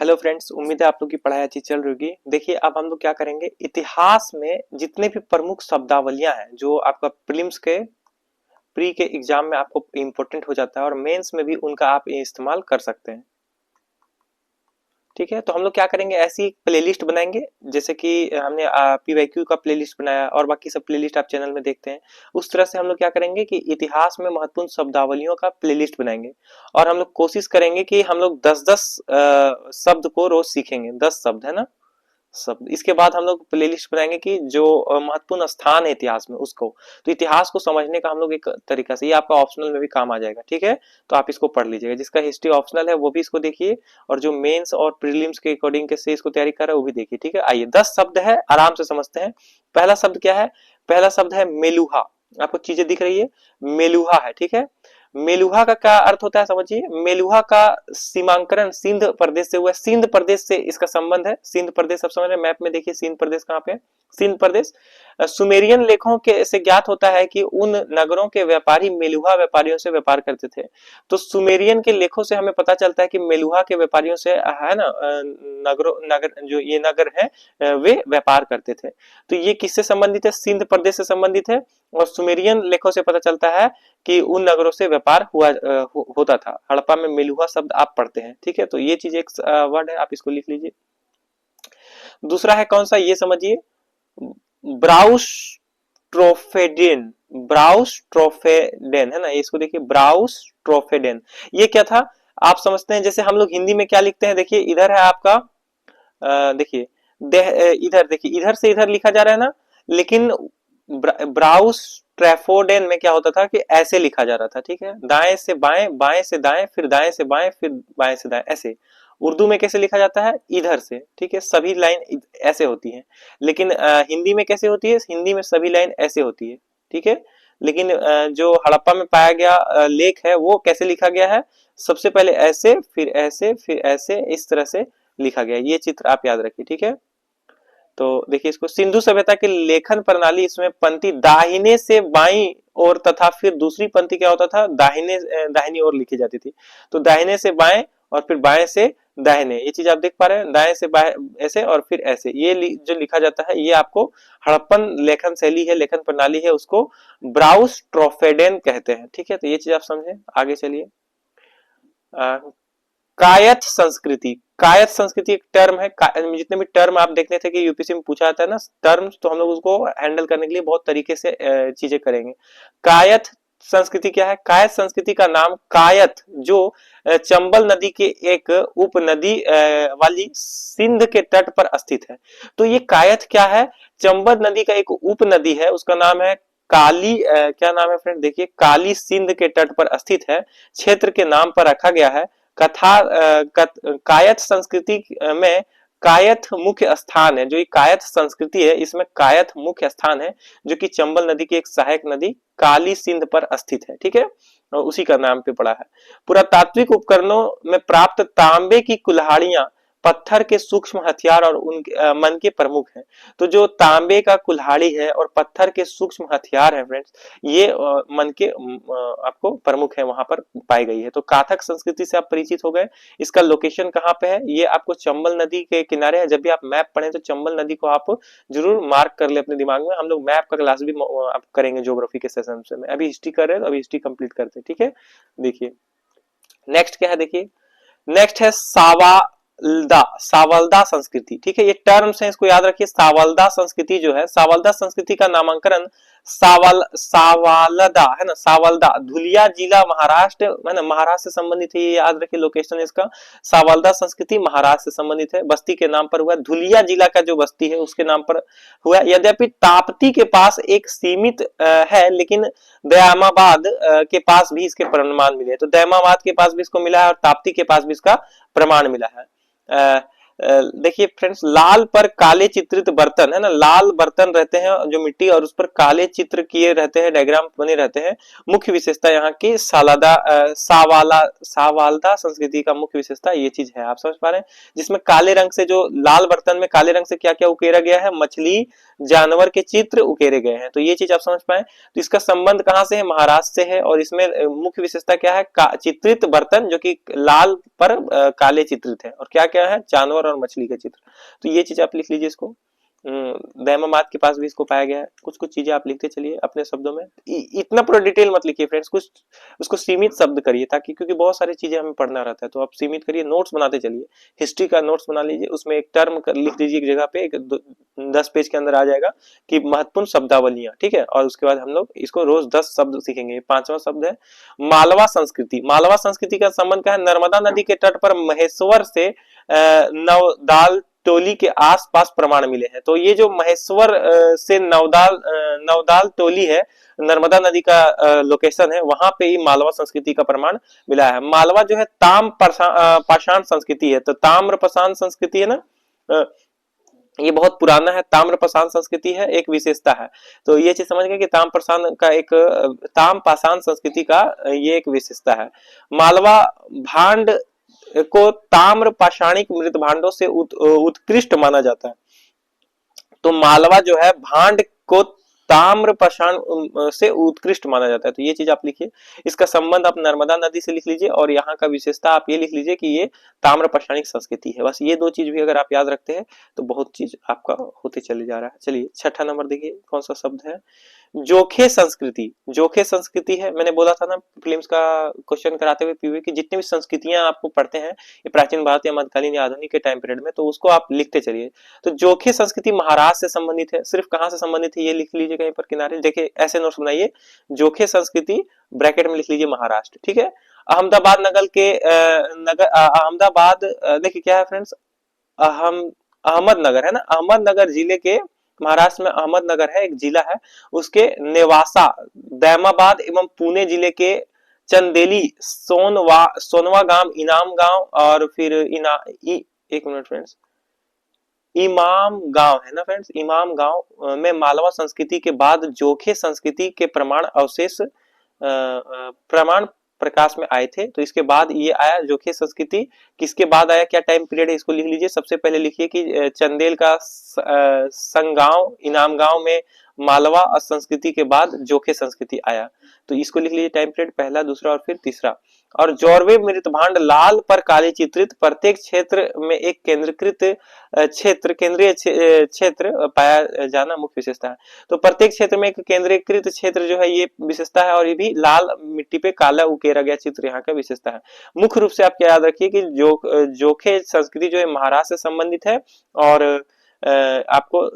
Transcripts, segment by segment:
Hello friends, उम्मीद है आप लोग की पढ़ाई अच्छी चल रही होगी। देखिए, अब हम लोग क्या करेंगे, इतिहास में जितने भी प्रमुख शब्दावलियां हैं जो आपका प्रीलिम्स के प्री के एग्जाम में आपको इंपॉर्टेंट हो जाता है और मेंस में भी उनका आप इस्तेमाल कर सकते हैं। ठीक है, तो हम लोग क्या करेंगे, ऐसी प्लेलिस्ट बनाएंगे जैसे कि हमने पीवाईक्यू का प्लेलिस्ट बनाया और बाकी सब प्लेलिस्ट आप चैनल में देखते हैं। उस तरह से हम लोग क्या करेंगे कि इतिहास में महत्वपूर्ण शब्दावलियों का प्लेलिस्ट बनाएंगे और हम लोग कोशिश करेंगे कि हम लोग 10-10 शब्द को रोज सीखेंगे। 10 शब्द है ना, शब्द। इसके बाद हम लोग प्लेलिस्ट बनाएंगे कि जो महत्वपूर्ण स्थान है इतिहास में उसको। तो इतिहास को समझने का हम लोग एक तरीका से, ये आपका ऑप्शनल में भी काम आ जाएगा। ठीक है, तो आप इसको पढ़ लीजिएगा। जिसका हिस्ट्री ऑप्शनल है वो भी इसको देखिए और जो मेंस और प्रीलिम्स के अकॉर्डिंग कैसे इसको तैयारी कर रहा है वो भी देखिए। ठीक है, आइए 10 शब्द है, आराम से समझते हैं। पहला शब्द क्या है? पहला शब्द है मेलुहा। आपको चीजें दिख रही है, मेलुहा है। ठीक है, मेलुहा का क्या अर्थ होता है समझिए। मेलुहा का सीमांकन सिंध प्रदेश से हुआ है। सिंध प्रदेश से इसका संबंध है। सिंध प्रदेश सब समझ रहे हैं, मैप में देखिए सिंध प्रदेश कहाँ पे है। सिंध प्रदेश सुमेरियन लेखों के से ज्ञात होता है कि उन नगरों के व्यापारी मेलुहा व्यापारियों से व्यापार करते थे। तो सुमेरियन के लेखों से हमें पता चलता है कि मेलुहा के व्यापारियों से है ना, नगरों नगर जो ये नगर है वे व्यापार करते थे। तो ये किससे संबंधित है? सिंध प्रदेश से संबंधित है। और सुमेरियन लेखों से पता चलता है कि उन नगरों से व्यापार होता था। हड़प्पा में मेलुहा शब्द आप पढ़ते हैं। ठीक है, तो ये चीज एक वर्ड है, आप इसको लिख लीजिए। दूसरा है कौन सा, ये समझिए, ब्राउस ट्रोफेडेन। ब्राउस ट्रोफेडेन है ना, इसको देखिए, ब्राउस ट्रोफेडेन। ये क्या था आप समझते हैं? जैसे हम लोग हिंदी में क्या लिखते हैं, देखिए इधर है आपका, देखिए इधर देखिए, इधर से इधर लिखा जा रहा है ना, लेकिन ब्राउस ट्रैफोर्डेन में क्या होता था कि ऐसे लिखा जा रहा था। ठीक है, दाएं से बाएं, बाएं से दाएं, फिर दाएं से बाएं, फिर बाएं से दाएं, ऐसे। उर्दू में कैसे लिखा जाता है? इधर से। ठीक है, सभी लाइन ऐसे होती है। लेकिन हिंदी में कैसे होती है? हिंदी में सभी लाइन ऐसे होती है। ठीक है, लेकिन जो हड़प्पा में पाया गया लेख है वो कैसे लिखा गया है? सबसे पहले ऐसे, फिर ऐसे, फिर ऐसे, इस तरह से लिखा गया। ये चित्र आप याद रखिए। ठीक है, तो देखिए इसको, सिंधु सभ्यता की लेखन प्रणाली, इसमें पंक्ति दाहिने से बाईं ओर तथा फिर दूसरी पंक्ति क्या होता था, दाहिनी ओर लिखी जाती थी। तो दाहिने से बाएं और फिर बाएं से दाहिने, ये चीज आप देख पा रहे हैं, दाएं से बाएं ऐसे और फिर ऐसे, ये जो लिखा जाता है ये आपको हड़प्पन लेखन शैली है, लेखन प्रणाली है, उसको ब्राउस ट्रोफेडेन कहते हैं। ठीक है, तो ये चीज आप समझे। आगे चलिए, कायस्थ संस्कृति। कायस्थ संस्कृति एक टर्म है। जितने भी टर्म आप देखने थे कि यूपीएससी में पूछा जाता है ना टर्म्स, तो हम लोग उसको हैंडल करने के लिए बहुत तरीके से चीजें करेंगे। कायस्थ संस्कृति क्या है? कायस्थ संस्कृति का नाम कायस्थ, जो चंबल नदी के एक उप नदी वाली सिंध के तट पर स्थित है। तो ये कायस्थ क्या है? चंबल नदी का एक उप नदी है, उसका नाम है काली, क्या नाम है फ्रेंड, देखिए, काली सिंध के तट पर स्थित है, क्षेत्र के नाम पर रखा गया है। कायस्थ संस्कृति में कायस्थ मुख्य स्थान है। जो ये कायस्थ संस्कृति है इसमें कायस्थ मुख्य स्थान है, जो कि चंबल नदी की एक सहायक नदी काली सिंध पर स्थित है। ठीक है, और उसी का नाम पे पड़ा है। पुरातात्विक उपकरणों में प्राप्त तांबे की कुल्हाड़ियां पत्थर के सूक्ष्म हथियार और उनके मन के प्रमुख हैं। तो जो तांबे का कुल्हाड़ी है और पत्थर के सूक्ष्म हथियार है फ्रेंड्स, ये मन के आपको प्रमुख है, वहां पर पाई गई है। तो काथक संस्कृति से आप परिचित हो गए। इसका लोकेशन कहाँ पे है? ये आपको चंबल नदी के किनारे है। जब भी आप मैप पढ़े तो चंबल नदी को आप जरूर मार्क कर ले अपने दिमाग में। हम लोग मैप का क्लास भी आप करेंगे ज्योग्राफी के सेशन से। मैं अभी हिस्ट्री कर रहे हैं तो अभी हिस्ट्री कंप्लीट करते हैं। ठीक है, देखिए नेक्स्ट क्या है, देखिए नेक्स्ट है सावल्दा। सावल्दा संस्कृति। ठीक है, ये टर्म्स है, इसको याद रखिए। सावल्दा संस्कृति जो है, सावल्दा संस्कृति का नामांकन सावलदा है ना, सावल्दा धुलिया जिला महाराष्ट्र है ना, महाराष्ट्र से संबंधित है, ये याद रखिए लोकेशन इसका। सावल्दा संस्कृति महाराष्ट्र से संबंधित है, बस्ती के नाम पर हुआ। धुलिया जिला का जो बस्ती है उसके नाम पर हुआ। यद्यपि ताप्ती के पास एक सीमित है, लेकिन दयामाबाद के पास भी इसके प्रमाण मिले। तो दयामाबाद के पास भी इसको मिला है और ताप्ती के पास भी इसका प्रमाण मिला है। देखिए फ्रेंड्स, लाल पर काले चित्रित बर्तन है ना, लाल बर्तन रहते हैं जो मिट्टी और उस पर काले चित्र किए रहते हैं, डायग्राम बने रहते हैं। मुख्य विशेषता यहाँ की सावालदा संस्कृति का मुख्य विशेषता ये चीज है, आप समझ पा रहे हैं। जिसमें काले रंग से, जो लाल बर्तन में काले रंग से क्या क्या उकेरा गया है, मछली जानवर के चित्र उकेरे गए हैं। तो ये चीज आप समझ पाए। तो इसका संबंध कहाँ से है, महाराष्ट्र से है। और इसमें मुख्य विशेषता क्या है, चित्रित बर्तन जो कि लाल पर काले चित्रित है, और क्या क्या है, जानवर और मछली का चित्र। तो ये चीज आप लिख लीजिए इसको। दैमामात के पास भी इसको पाया गया है। कुछ कुछ चीजें आप लिखते चलिए अपने शब्दों में, इतना पूरा डिटेल मत लिखिए फ्रेंड्स, कुछ उसको सीमित शब्द करिए, ताकि क्योंकि बहुत सारी चीजें हमें पढ़ना रहता है, तो आप सीमित करिए, नोट्स बनाते चलिए। हिस्ट्री का नोट्स बना लीजिए, उसमें एक टर्म लिख दीजिए एक जगह पे, 10 पेज के अंदर आ जाएगा कि महत्वपूर्ण शब्दावलियां, ठीक है। और उसके बाद हम लोग इसको रोज 10 शब्द सीखेंगे। 5वां शब्द है मालवा संस्कृति। मालवा संस्कृति का संबंध क्या है, नर्मदा नदी के तट पर महेश्वर से नवदाल टोली के आसपास प्रमाण मिले हैं। तो ये जो महेश्वर से नवदाल टोली है, नर्मदा नदी का लोकेशन है, वहां पे ही मालवा संस्कृति का प्रमाण मिला है। मालवा जो है पाषाण संस्कृति है। तो ताम्र पाषाण संस्कृति है ना, ये बहुत पुराना है। ताम्र पाषाण संस्कृति है, एक विशेषता है। तो ये चीज समझ गए कि ताम्र पाषाण संस्कृति का ये एक विशेषता है। मालवा भांड को ताम्र पाषाणिक मृत भांडों से उत्कृष्ट माना जाता है। तो मालवा जो है भांड को ताम्र पाषाण से उत्कृष्ट माना जाता है। तो ये चीज आप लिखिए। इसका संबंध आप नर्मदा नदी से लिख लीजिए, और यहाँ का विशेषता आप ये लिख लीजिए कि ये ताम्र पाषाणिक संस्कृति है। बस ये 2 चीज भी अगर आप याद रखते हैं तो बहुत चीज आपका होते चले जा रहा है। चलिए 6ठा नंबर देखिए कौन सा शब्द है, जोखे संस्कृति। जोखे संस्कृति है, मैंने बोला था ना फिल्म्स का क्वेश्चन कराते हुए पीवी की जितनी भी संस्कृतियां आपको पढ़ते हैं ये प्राचीन भारत या मध्यकालीन या आधुनिक के टाइम पीरियड में, तो उसको आप लिखते चलिए। तो जोखे संस्कृति महाराष्ट्र से संबंधित है। सिर्फ कहां से संबंधित है ये लिख लीजिए कहीं पर किनारे, देखिए ऐसे नोट्स बनाइए। जोखे संस्कृति ब्रैकेट में लिख लीजिए महाराष्ट्र, ठीक है। अहमदाबाद नगर के अहमदाबाद देखिए क्या है फ्रेंड्स, अहमदनगर है ना, अहमदनगर जिले के, महाराष्ट्र में अहमदनगर है एक जिला है, उसके नेवासा, दैमाबाद एवं पुणे जिले के चंदेली, सोनवा गांव, इनाम गांव, और फिर एक मिनट फ्रेंड्स, इमाम गांव है ना फ्रेंड्स, इमाम गांव में मालवा संस्कृति के बाद जोखे संस्कृति के प्रमाण प्रकाश में आए थे। तो इसके बाद ये आया जोखे संस्कृति। किसके बाद आया, क्या टाइम पीरियड है इसको लिख लीजिए। सबसे पहले लिखिए कि चंदेल का संगांव, इनाम गांव में मालवा संस्कृति के बाद जोखे संस्कृति आया। तो इसको लिख लीजिए टाइम पीरियड, पहला, दूसरा और फिर तीसरा। और जोरवे मृत भांड लाल पर काले चित्रित, प्रत्येक क्षेत्र में एक केंद्रीय क्षेत्र पाया जाना मुख्य विशेषता है। तो प्रत्येक क्षेत्र में एक केंद्रीकृत क्षेत्र जो है ये विशेषता है, और ये भी लाल मिट्टी पे काला उकेरा गया चित्र यहाँ का विशेषता है। मुख्य रूप से आप क्या याद रखिए कि जोखे संस्कृति जो है महाराष्ट्र से संबंधित है। और आपको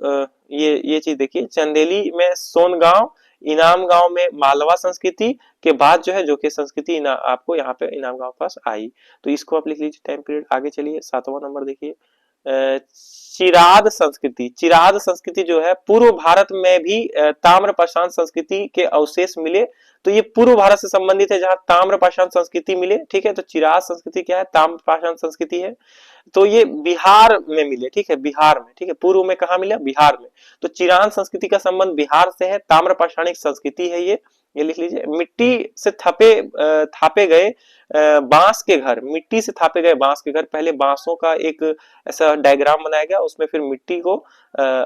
ये चीज देखिए, चंदेली में सोनगांव, इनाम गांव में मालवा संस्कृति के बाद जो है जोखे संस्कृति आपको यहाँ पे इनाम गांव पास आई। तो इसको आप लिख लीजिए टाइम पीरियड। आगे चलिए 7वां नंबर देखिए, चिराद संस्कृति। चिराद संस्कृति जो है पूर्व भारत में भी ताम्रपाषाण संस्कृति के अवशेष मिले। तो ये पूर्व भारत से संबंधित है जहां ताम्रपाषाण संस्कृति मिले, ठीक है। तो चिराद संस्कृति क्या है, ताम्रपाषाण संस्कृति है। तो ये बिहार में मिले, ठीक है, बिहार में, ठीक है। पूर्व में कहा मिला, बिहार में। तो चिराद संस्कृति का संबंध बिहार से है। ताम्रपाषाणिक संस्कृति है ये लिख लीजिए। मिट्टी से थापे गए बांस के घर, मिट्टी से थापे गए बांस के घर। पहले बांसों का एक ऐसा डायग्राम बनाया गया, उसमें फिर मिट्टी को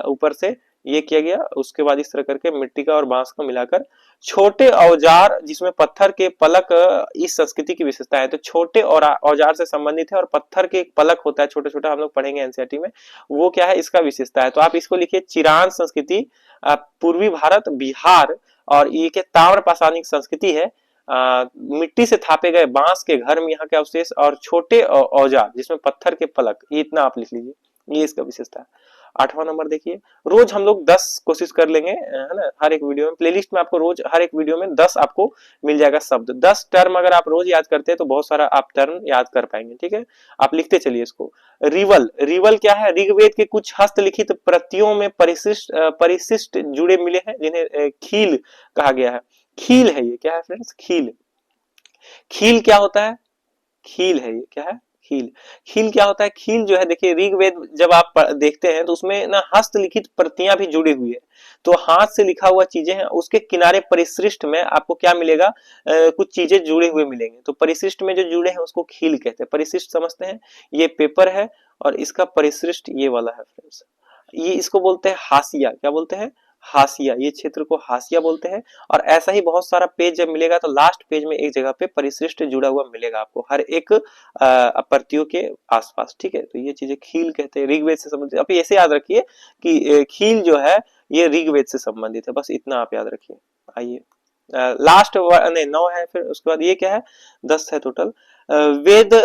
ऊपर से ये किया गया, उसके बाद इस तरह करके मिट्टी का और बांस को मिलाकर छोटे औजार जिसमें पत्थर के पलक इस संस्कृति की विशेषता है। तो छोटे और औजार से संबंधित है, और पत्थर के एक पलक होता है छोटा छोटा, हम लोग पढ़ेंगे एनसीईआरटी में, वो क्या है इसका विशेषता है। तो आप इसको लिखिए चिरान संस्कृति, पूर्वी भारत, बिहार, और ये के ताम्रपाषाणिक संस्कृति है। मिट्टी से थापे गए बांस के घर में यहाँ के अवशेष, और छोटे औजार जिसमें पत्थर के पलक, ये इतना आप लिख लीजिए, ये इसका विशेषता है। 8वां नंबर देखिए, रोज हम लोग 10 कोशिश कर लेंगे, है ना, हर एक वीडियो में, प्लेलिस्ट में आपको रोज हर एक वीडियो में 10 आपको मिल जाएगा शब्द। 10 टर्म अगर आप रोज याद करते हैं तो बहुत सारा आप टर्म याद कर पाएंगे, ठीक है। आप लिखते चलिए इसको। रिवल क्या है, ऋग्वेद के कुछ हस्तलिखित प्रतियों में परिशिष्ट जुड़े मिले हैं जिन्हें खील कहा गया है। खील है ये, क्या है फ्रेंड्स, खील। खील क्या होता है, खील है ये, क्या है, खील। खील क्या होता है? खील जो है देखिए, ऋग्वेद जब आप देखते हैं तो उसमें ना हस्तलिखित प्रतियां भी जुड़ी हुई है। तो हाथ से लिखा हुआ चीजें हैं, उसके किनारे परिशिष्ट में आपको क्या मिलेगा? कुछ चीजें जुड़े हुए मिलेंगे। तो परिशिष्ट में जो जुड़े हैं उसको खील कहते हैं। परिशिष्ट समझते हैं, ये पेपर है और इसका परिशिष्ट ये वाला है फ्रेंड्स। ये इसको बोलते हैं हाशिया। क्या बोलते हैं? हाशिया। ये क्षेत्र को हाशिया बोलते हैं। और ऐसा ही बहुत सारा पेज जब मिलेगा तो लास्ट पेज में एक जगह पे परिशिष्ट जुड़ा हुआ मिलेगा आपको हर एक प्रतियों के आसपास। ठीक है, तो ये चीजें खील कहते हैं, ऋग्वेद से संबंधित। अब ऐसे याद रखिए कि खील जो है ये ऋग्वेद से संबंधित है, बस इतना आप याद रखिए। आइए लास्ट नहीं 9 है, फिर उसके बाद ये क्या है? 10 है टोटल। वेद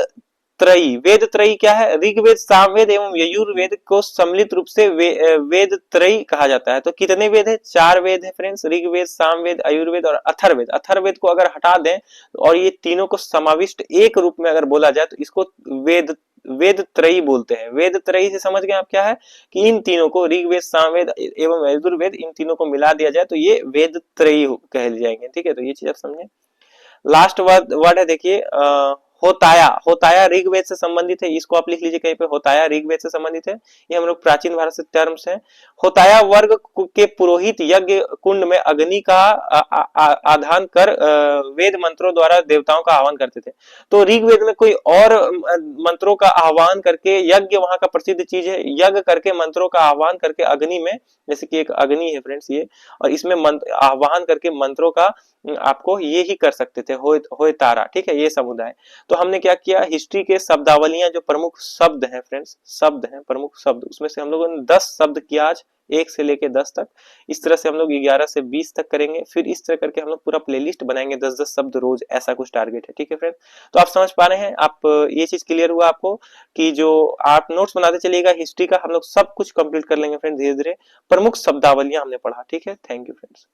त्रयी। वेद त्रयी क्या है? ऋग्वेद, सामवेद एवं यजुर्वेद को सम्मिलित रूप से वेद त्रयी कहा जाता है। तो कितने वेद है? 4 वेद है फ्रेंड्स, ऋग्वेद, सामवेद, अयुर्वेद और अथर्ववेद। अथर्ववेद को अगर हटा दें और ये तीनों को समाविष्ट एक रूप में अगर बोला जाए तो इसको वेद वेद त्रयी बोलते हैं। वेद त्रयी से समझ गए आप क्या है? कि इन तीनों को, ऋग्वेद, सामवेद एवं यजुर्वेद, इन तीनों को मिला दिया जाए तो ये वेद त्रयी कह जाएंगे। ठीक है, तो ये चीज आप समझे। लास्ट वर्ड वर्ड है देखिए, होताया। होताया ऋग्वेद से संबंधित है, इसको आप लिख लीजिए कहीं पे। होताया ऋग्वेद से संबंधित है, ये हम लोग प्राचीन भारत से टर्म्स है। होताया वर्ग के पुरोहित यज्ञ कुंड में अग्नि का आधान कर वेद मंत्रों द्वारा देवताओं का आह्वान करते थे। तो ऋग्वेद में कोई और मंत्रों का आह्वान करके, यज्ञ वहां का प्रसिद्ध चीज है, यज्ञ करके मंत्रों का आह्वान करके अग्नि में, जैसे कि एक अग्नि है फ्रेंड्स ये, और इसमें आह्वान करके मंत्रों का आपको ये ही कर सकते थे, होय तारा। ठीक है, ये समुदाय। तो हमने क्या किया? हिस्ट्री के शब्दावलियां, जो प्रमुख शब्द हैं फ्रेंड्स, शब्द हैं प्रमुख शब्द, उसमें से हम लोगों ने 10 शब्द किया आज, 1 से लेके 10 तक। इस तरह से हम लोग 11 से 20 तक करेंगे। फिर इस तरह करके हम लोग पूरा प्लेलिस्ट बनाएंगे, 10-10 शब्द रोज, ऐसा कुछ टारगेट है। ठीक है फ्रेंड्स, तो आप समझ पा रहे हैं, आप ये चीज क्लियर हुआ आपको कि जो आप नोट्स बनाते चलिएगा हिस्ट्री का, हम लोग सब कुछ कंप्लीट कर लेंगे फ्रेंड्स धीरे धीरे। प्रमुख शब्दावलियां हमने पढ़ा। ठीक है, थैंक यू फ्रेंड्स।